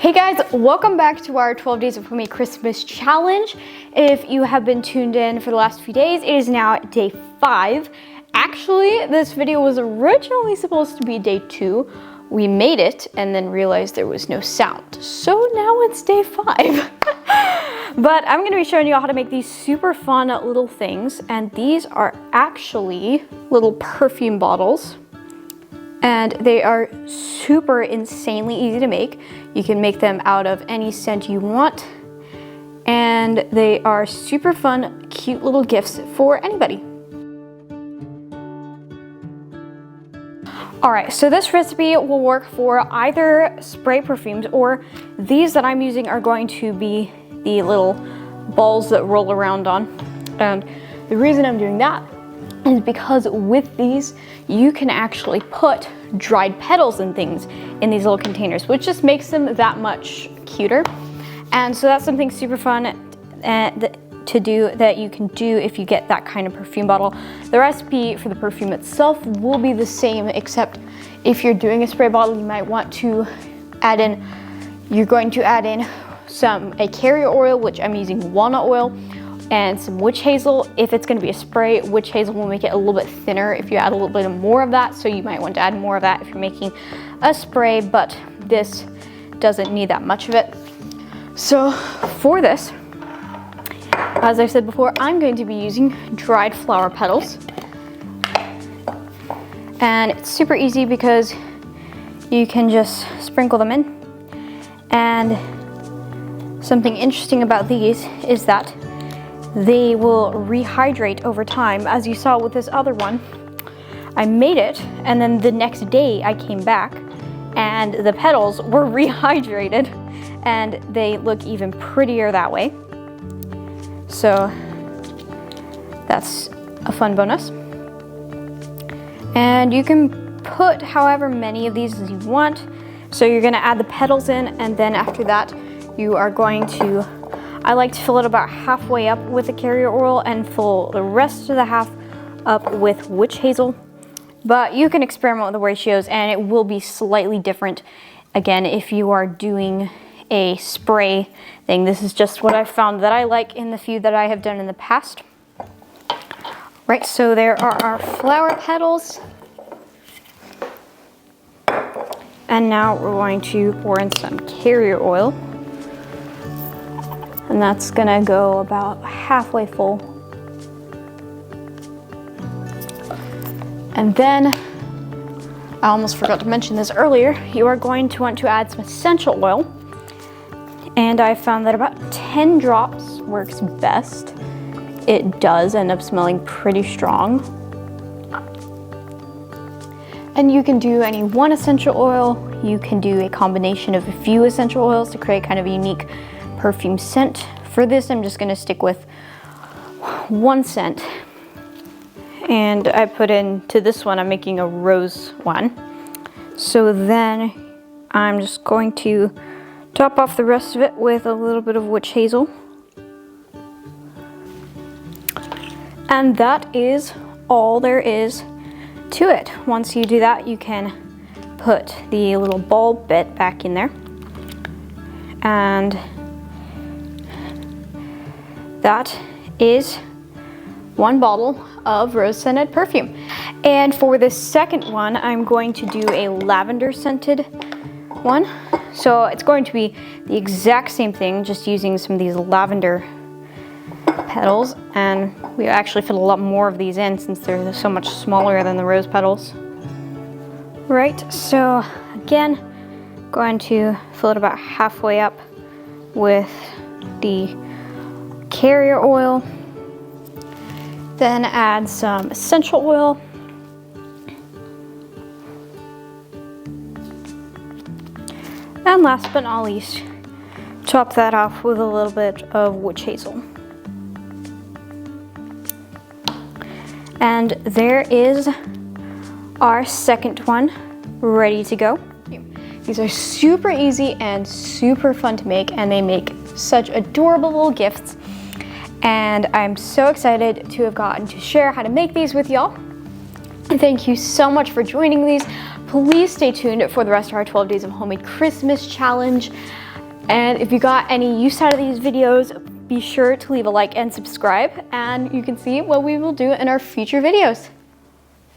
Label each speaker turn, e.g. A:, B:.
A: Hey guys, welcome back to our 12 Days of Homemade Christmas Challenge. If you have been tuned in for the last few days, it is now day 5. Actually, this video was originally supposed to be day 2. We made it and then realized there was no sound. So now it's day 5. But I'm gonna be showing you how to make these super fun little things. And these are actually little perfume bottles. And they are super insanely easy to make. You can make them out of any scent you want. And they are super fun, cute little gifts for anybody. All right, so this recipe will work for either spray perfumes, or these that I'm using are going to be the little balls that roll around on. And the reason I'm doing that is because with these, you can actually put dried petals and things in these little containers, which just makes them that much cuter. And so that's something super fun to do that you can do if you get that kind of perfume bottle. The recipe for the perfume itself will be the same, except if you're doing a spray bottle, you might want to add in, you're going to add in a carrier oil, which I'm using walnut oil, and some witch hazel. If it's going to be a spray, witch hazel will make it a little bit thinner if you add a little bit more of that, so you might want to add more of that if you're making a spray, but this doesn't need that much of it. So for this, as I said before, I'm going to be using dried flower petals. And it's super easy because you can just sprinkle them in. And something interesting about these is that they will rehydrate over time. As you saw with this other one, I made it, and then the next day I came back and the petals were rehydrated, and they look even prettier that way. So that's a fun bonus. And you can put however many of these as you want. So you're gonna add the petals in, and then after that you are going to, I like to fill it about halfway up with the carrier oil and fill the rest of the half up with witch hazel. But you can experiment with the ratios, and it will be slightly different, again, if you are doing a spray thing. This is just what I've found that I like in the few that I have done in the past. Right, so there are our flower petals. And now we're going to pour in some carrier oil. And that's gonna go about halfway full. And then, I almost forgot to mention this earlier, you are going to want to add some essential oil. And I found that about 10 drops works best. It does end up smelling pretty strong. And you can do any one essential oil. You can do a combination of a few essential oils to create kind of a unique perfume scent. For this, I'm just gonna stick with one scent. And I put into this one, I'm making a rose one. So then I'm just going to top off the rest of it with a little bit of witch hazel. And that is all there is to it. Once you do that, you can put the little bulb bit back in there. And that is one bottle of rose scented perfume. And for the second one, I'm going to do a lavender scented one. So it's going to be the exact same thing, just using some of these lavender petals. And we actually fit a lot more of these in since they're so much smaller than the rose petals. Right, so again, going to fill it about halfway up with the carrier oil. Then add some essential oil. And last but not least, top that off with a little bit of witch hazel. And there is our second one ready to go. These are super easy and super fun to make, and they make such adorable little gifts. And I'm so excited to have gotten to share how to make these with y'all. And thank you so much for joining these. Please stay tuned for the rest of our 12 Days of Homemade Christmas Challenge. And if you got any use out of these videos, be sure to leave a like and subscribe, and you can see what we will do in our future videos.